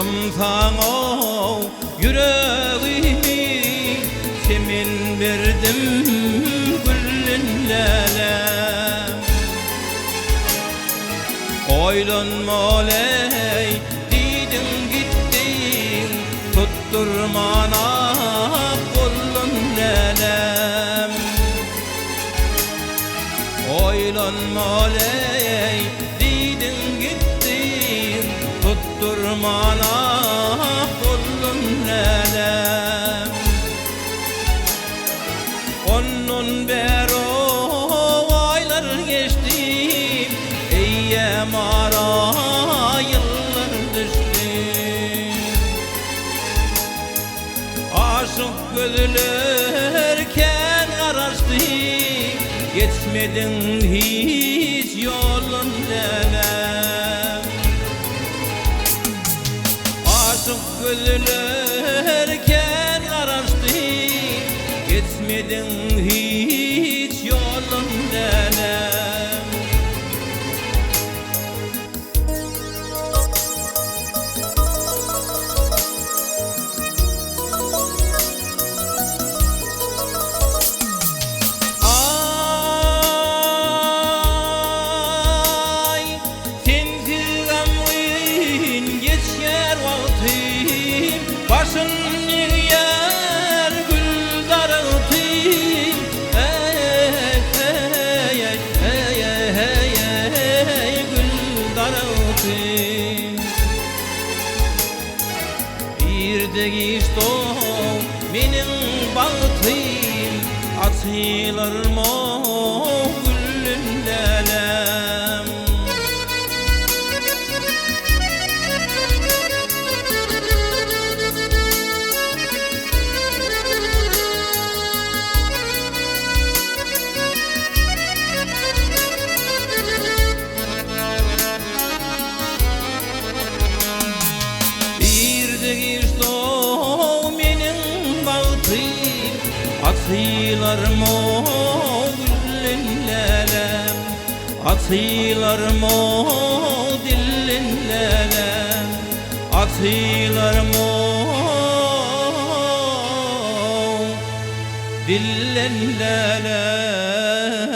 Kurdum sana yüreğimi, semin verdim gülünlere. Oylanma oley deydin gittin, tutturmana kullun lelem. Oylanma oley deydin gittin, tutturmana kullun lelem. Onun beri aylar geçti, eyyem ara yıllar düştü. Aşık gözlerken araştı, geçmedin hiç yolun lelem. Aşık gözlerken araştı, geçmedin hiç yolun lelem. Ay sensiz ömrün geçer vaktim, başın yer gül daraltım. Gül daraltım. Bir de geçti benim bahtım, atılır mı gülün lelem. Bir de geçti benim bahtım, atılır mı gülün lelem. Atılır mı dilin lelem, atılır mı dilin lelem.